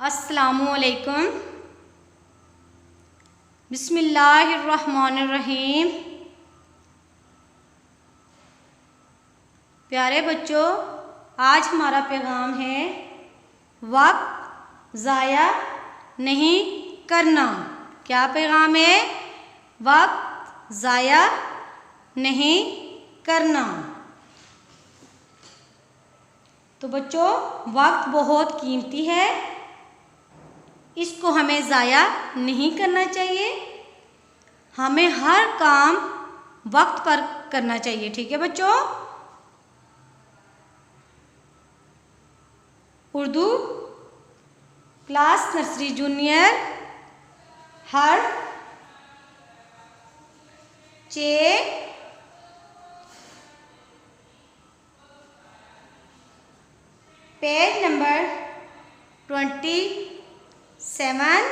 अस्सलामुअलैकुम। बिस्मिल्लाहिर्रहमानिर्रहीम। प्यारे बच्चों, आज हमारा पैगाम है वक्त ज़ाया नहीं करना। क्या पैगाम है? वक्त ज़ाया नहीं करना। तो बच्चों, वक्त बहुत कीमती है, इसको हमें ज़ाया नहीं करना चाहिए। हमें हर काम वक्त पर करना चाहिए। ठीक है बच्चों? उर्दू क्लास नर्सरी जूनियर हर चे पेज नंबर 27।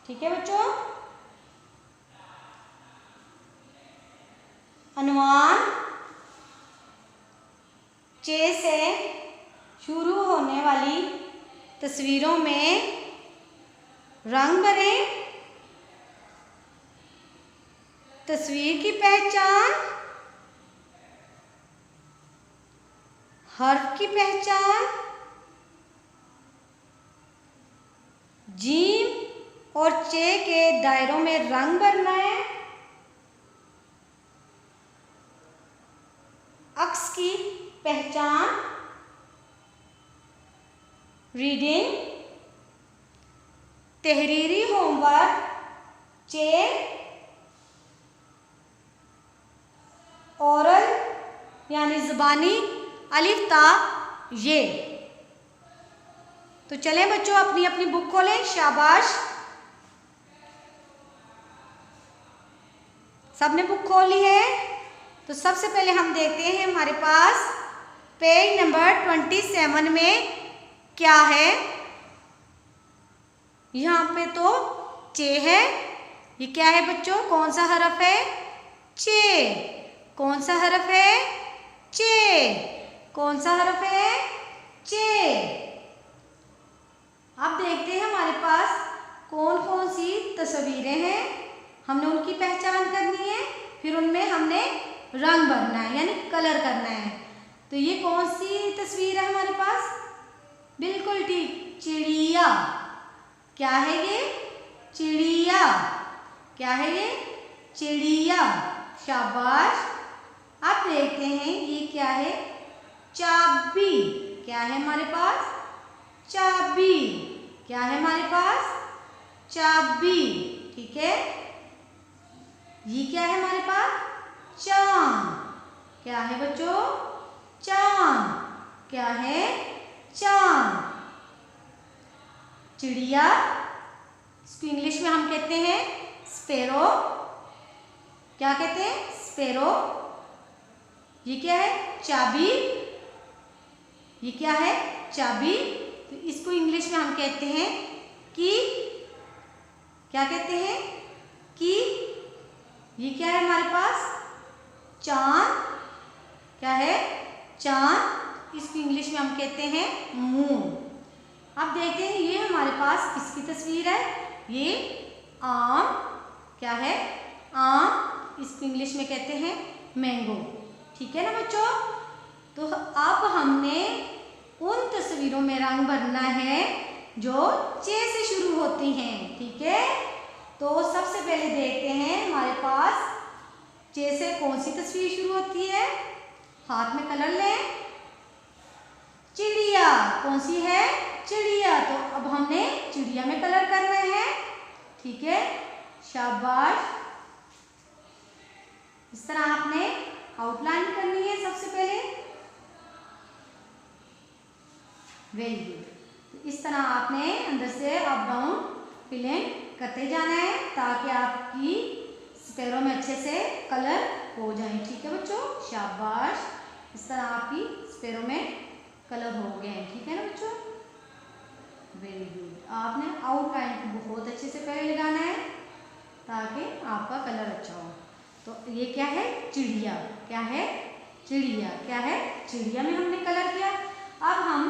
ठीक है बच्चों? अनुमान चे से शुरू होने वाली तस्वीरों में रंग भरें। तस्वीर की पहचान, हर्फ की पहचान, जीम और चे के दायरों में रंग भरना है। अक्स की पहचान, रीडिंग, तहरीरी होमवर्क चे, ओरल यानी ज़ुबानी अलिफ ता ये। तो चलें बच्चों, अपनी अपनी बुक खोलें। शाबाश, सबने बुक खोल ली है। तो सबसे पहले हम देखते हैं हमारे पास पेज नंबर 27 में क्या है। यहाँ पे तो चे है। ये क्या है बच्चों? कौन सा हरफ है? चे। कौन सा हरफ है? चे। कौन सा हरफ है? चे। अब देखते हैं हमारे पास कौन कौन सी तस्वीरें हैं। हमने उनकी पहचान करनी है, फिर उनमें हमने रंग भरना है यानी कलर करना है। तो ये कौन सी तस्वीर है हमारे पास? बिल्कुल ठीक, चिड़िया। क्या है ये? चिड़िया। क्या है ये? चिड़िया। शाबाश। अब देखते हैं ये क्या है? चाबी। क्या है हमारे पास? चाबी। क्या है हमारे पास? चाबी। ठीक है। ये क्या है हमारे पास? चांद। क्या है बच्चों? चांद। क्या है? चांद। चिड़िया, इसको इंग्लिश में हम कहते हैं स्पैरो। क्या कहते हैं? स्पैरो। ये क्या है? चाबी। ये क्या है? चाबी। तो इसको इंग्लिश में हम कहते हैं की। क्या कहते हैं? की। ये क्या है हमारे पास? चांद। क्या है? चांद। इसको इंग्लिश में हम कहते हैं मून। अब देखते हैं ये हमारे पास किसकी तस्वीर है? ये आम। क्या है? आम। इसको इंग्लिश में कहते हैं मैंगो। ठीक है ना बच्चों? तो अब हमने उन तस्वीरों में रंग भरना है जो चे से शुरू होती हैं। ठीक है? तो सबसे पहले देखते हैं हमारे पास चे से कौन सी तस्वीर शुरू होती है। हाथ में कलर लें। चिड़िया। कौन सी है? चिड़िया। तो अब हमने चिड़िया में कलर करना है। ठीक है? शाबाश। इस तरह आपने आउटलाइन करनी है सबसे पहले। Very good. तो इस तरह आपने अंदर से अप डाउन फिलिंग करते जाना है ताकि आपकी स्पैरो में अच्छे से कलर हो जाए। ठीक है बच्चों? शाबाश। इस तरह आपकी स्पैरो में कलर हो गए हैं। ठीक है ना बच्चों? Very good. आपने आउटलाइन को बहुत अच्छे से पहले लगाना है ताकि आपका कलर अच्छा हो। तो ये क्या है? चिड़िया। क्या है? चिड़िया। क्या है? चिड़िया में हमने कलर किया। अब हम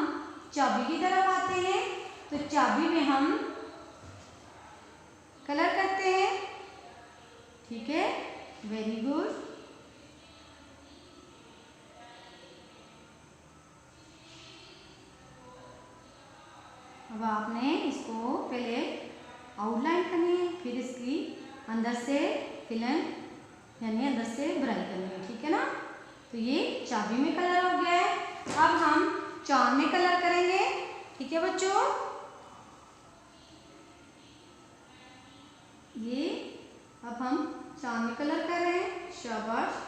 चाबी की तरफ आते हैं, तो चाबी में हम कलर करते हैं। ठीक है, वेरी गुड। अब आपने इसको पहले आउटलाइन करनी है, फिर इसकी अंदर से फिलन यानी अंदर से ब्राई करनी है। ठीक है ना, तो ये चाबी में कलर हो गया है। अब हम चांद में कलर करेंगे। ठीक है बच्चों, ये अब हम चांद में कलर कर रहे हैं। शाबाश।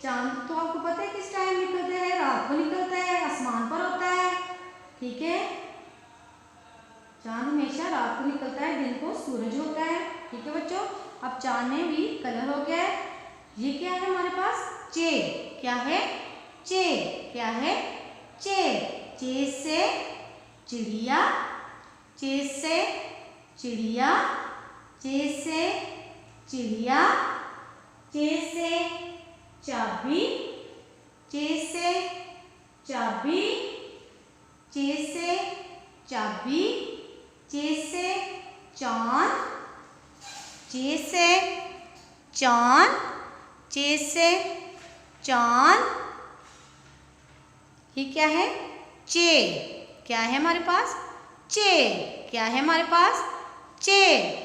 चांद तो आपको पता है किस टाइम निकलता है, रात को निकलता है, आसमान पर होता है। ठीक है, चांद हमेशा रात को निकलता है, दिन को सूरज होता है। ठीक है बच्चों, अब चांद में भी कलर हो गया है। ये क्या है हमारे पास, चे। क्या है, चे। क्या है, चे। चे से चिड़िया, चे से चिड़िया, चे से चिड़िया, चे से चाबी, चे से चाबी, चे से चाबी, चे से चांद, चे से चांद, चे से चांद। ये क्या है, चे। क्या है हमारे पास, चे। क्या है हमारे पास, चे।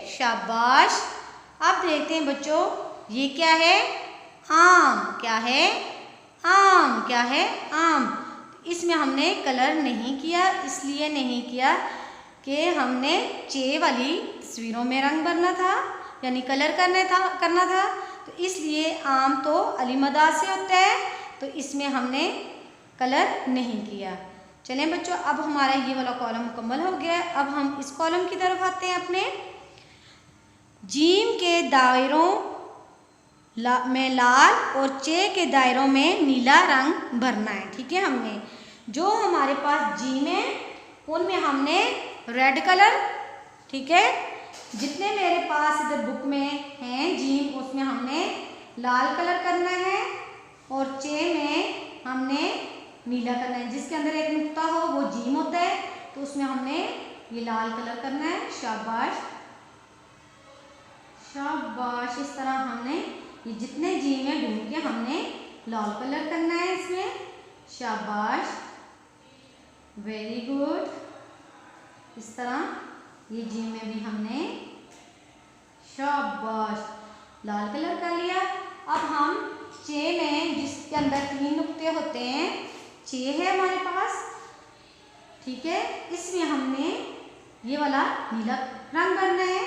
शाबाश। अब देखते हैं बच्चों, ये क्या है, आम। क्या है, आम। क्या है, आम। इसमें हमने कलर नहीं किया, इसलिए नहीं किया कि हमने चे वाली तस्वीरों में रंग भरना था, यानी कलर करना था। तो इसलिए आम तो अलीमदा से होता है, तो इसमें हमने कलर नहीं किया। चलें बच्चों, अब हमारा ये वाला कॉलम मुकम्मल हो गया है। अब हम इस कॉलम की तरफ आते हैं। अपने जीम के दायरों में लाल और चे के दायरों में नीला रंग भरना है। ठीक है, हमने जो हमारे पास जीम है उनमें हमने रेड कलर, ठीक है, जितने मेरे पास इधर बुक में हैं जीम उसमें हमने लाल कलर करना है और चे में हमने नीला करना है। जिसके अंदर एक नुक्ता हो वो जीम होता है, तो उसमें हमने ये लाल कलर करना है। शाबाश शाबाश। इस तरह हमने ये जितने जीम है ढूंढ के हमने लाल कलर करना है इसमें। शाबाश, वेरी गुड। इस तरह ये जीम में भी हमने शाबाश लाल कलर कर लिया। अब हम चे में जिसके अंदर 3 नुक्ते होते हैं, चे है हमारे पास, ठीक है, इसमें हमने ये वाला नीला रंग भरना है।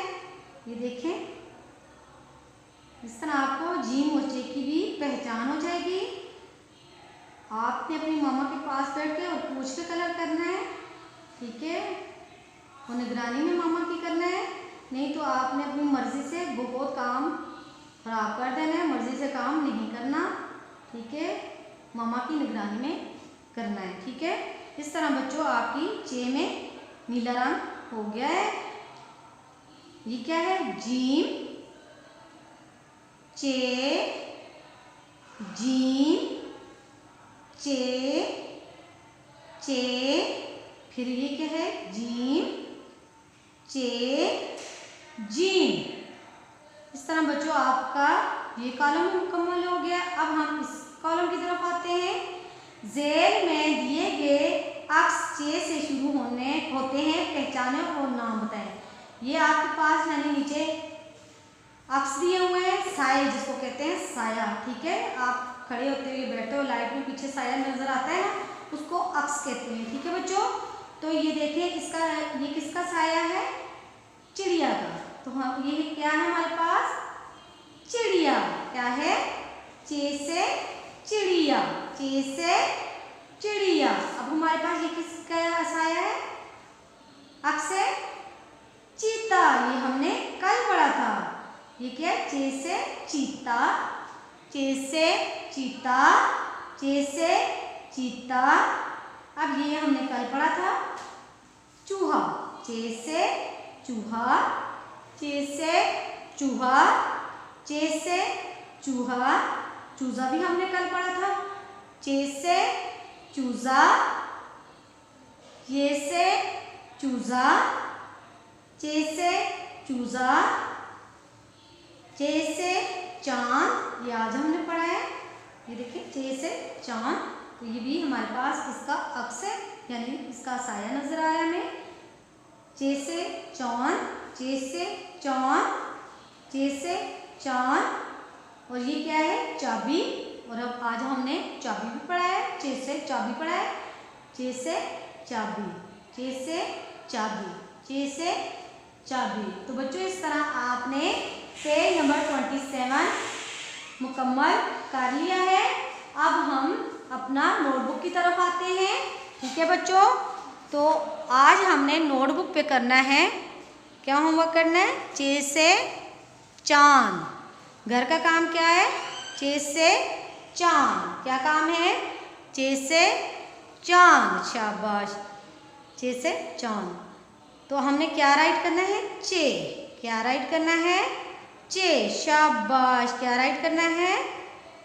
ये देखें, इस तरह आपको जीम और चे की भी पहचान हो जाएगी। आपने अपनी मामा के पास बैठ के और पूछ के कलर करना है, ठीक है, और निगरानी में मामा की करना है, नहीं तो आपने अपनी मर्जी से बहुत काम खराब कर देना है। मर्जी से काम नहीं करना, ठीक है, मामा की निगरानी में करना है। ठीक है, इस तरह बच्चों आपकी चे में नीला रंग हो गया है। ये क्या है, जीम, चे, जीम, चे, चे, फिर ये क्या है, जीम, चे, जीम। इस तरह बच्चों आपका ये कॉलम मुकम्मल हो गया। अब हम इस कॉलम की तरफ आते हैं। जेल में दिए गए अक्स चे से शुरू होते हैं, पहचाने और नाम बताएं। ये आपके पास यानी नीचे अक्स दिए हुए हैं, साए जिसको कहते हैं साया, ठीक है, आप खड़े होते हुए बैठे हो, लाइट में पीछे साया नजर आता है ना, उसको अक्स कहते हैं। ठीक है बच्चों, तो ये देखिए ये किसका साया है, चिड़िया का। तो हम ये क्या है हमारे पास, चिड़िया। क्या है, चे से चिड़िया, चे से चिड़िया। अब हमारे पास ये किसका साया है, अक्स है, चीता। ये हमने कल पढ़ा था। ये क्या है, चे से चीता, चे से चीता, चे से चीता। अब ये हमने कल पढ़ा था, चूहा, चे से चूहा, चे से चूहा, चे से चूहा। चूजा भी हमने कल पढ़ा था, चे से चूजा, ये से चूजा, चे से चूजा, चे से चांद, ये आज हमने पढ़ा है। ये देखिए चे से चांद, तो ये भी हमारे पास इसका अक्स है, यानी इसका साया नजर आ रहा है हमें। चे से चांद, चे से चांद, चे से चांद, और ये क्या है चाबी। और अब आज हमने चाबी भी पढ़ा है, चे से चाबी पढ़ा है, चे से चाबी, चे से चाबी, चे से चाबी। तो बच्चों इस तरह आपने पेज नंबर 27 मुकम्मल कर लिया है। अब हम अपना नोटबुक की तरफ आते हैं। ठीक है बच्चों, तो आज हमने नोटबुक पे करना है, क्या होमवर्क करना है, चे से चांद। घर का काम क्या है, चे से चांद। क्या काम है, चे से चांद, शाबाश, चे से चांद। तो हमने क्या राइट करना है, चे, क्या राइट करना है, चे, शाबाश, क्या राइट करना है,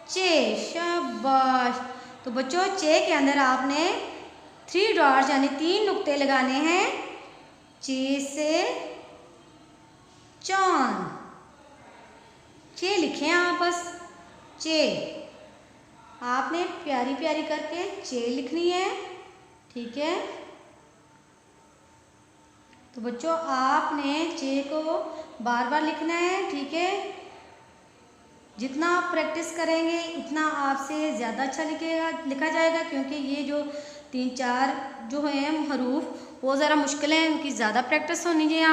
चे, शाबाश। तो बच्चों चे के अंदर आपने 3 डॉट्स यानी 3 नुक्ते लगाने हैं, चे से चांद, चे लिखे आप बस, चे आपने प्यारी प्यारी करके चे लिखनी है। ठीक है, तो बच्चों आपने चे को बार बार लिखना है। ठीक है, जितना आप प्रैक्टिस करेंगे इतना आपसे ज़्यादा अच्छा लिखा जाएगा, क्योंकि ये जो 3-4 जो हैं हरूफ वो ज़रा मुश्किल हैं, इनकी ज़्यादा प्रैक्टिस होनी चाहिए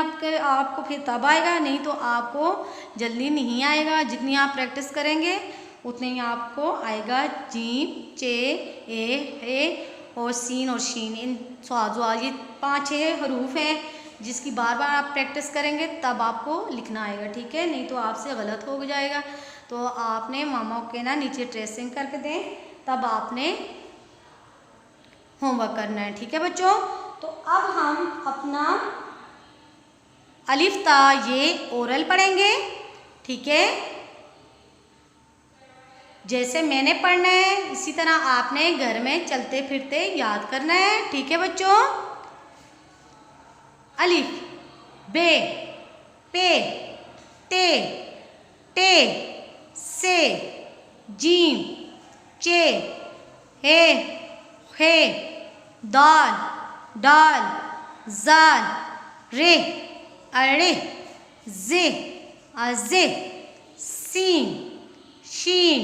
आपको फिर तब आएगा, नहीं तो आपको जल्दी नहीं आएगा। जितनी आप प्रैक्टिस करेंगे उतने ही आपको आएगा। जीम, चे, ए और सीन और शीन, इन स्वाद ये 5-6 हरूफ हैं जिसकी बार बार आप प्रैक्टिस करेंगे तब आपको लिखना आएगा। ठीक है, नहीं तो आपसे गलत हो जाएगा। तो आपने मामा के ना नीचे ट्रेसिंग करके दें, तब आपने होमवर्क करना है। ठीक है बच्चों, तो अब हम अपना अलिफ ता ये ओरल पढ़ेंगे। ठीक है, जैसे मैंने पढ़ना है इसी तरह आपने घर में चलते फिरते याद करना है। ठीक है बच्चों, अलिफ, बे, पे, ते, टे, से, जीम, चे, हे, दाल, डाल, जाल, रे, अरे, जे, अजे, सीन, शीन,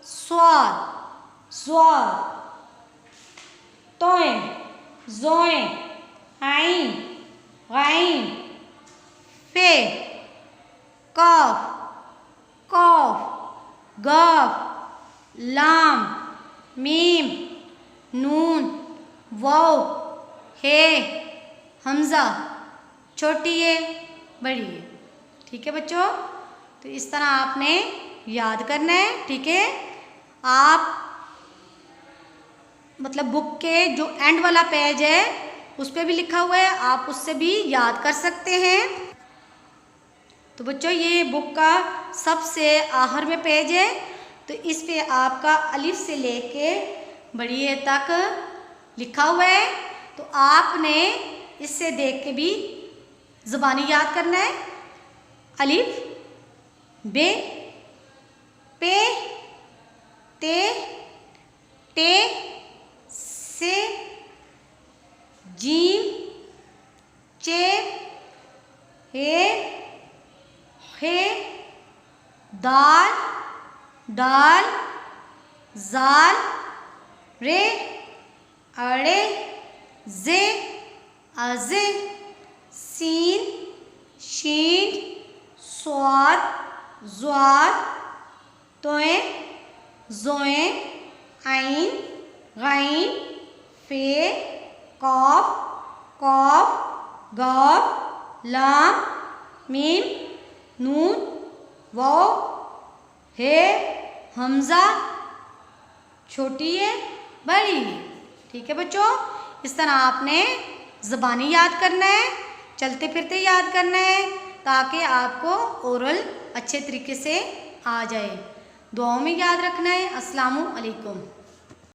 स्वाद, स्वाद, तोय, जोय, आइन, गाइन, फे, काफ, कौफ, गाफ, लाम, मीम, नून, वाव, हे, हमज़ा, छोटी है बड़ी है। ठीक है बच्चों, तो इस तरह आपने याद करना है। ठीक है, आप मतलब बुक के जो एंड वाला पेज है उस पर भी लिखा हुआ है, आप उससे भी याद कर सकते हैं। तो बच्चों ये बुक का सबसे आखिर में पेज है, तो इस पे आपका अलिफ से लेके बड़ी ए तक लिखा हुआ है। तो आपने इससे देख के भी ज़ुबानी याद करना है। अलिफ, बे, पे, ते, टे, से, जीम, चे, हे, दाल, डाल, जाल, रे, अड़े, जे, अजे, सीन, शीन, स्वाद, ज़्वाद, तोय, जोए, आइन, गाइन, फे, कौफ, कौफ, गाफ, लाम, मीम, नून, वाव, हे, हमज़ा, छोटी है बड़ी है। ठीक है बच्चों, इस तरह आपने ज़बानी याद करना है, चलते फिरते याद करना है, ताकि आपको ओरल अच्छे तरीके से आ जाए। दुआओं में याद रखना है। अस्सलामु अलैकुम।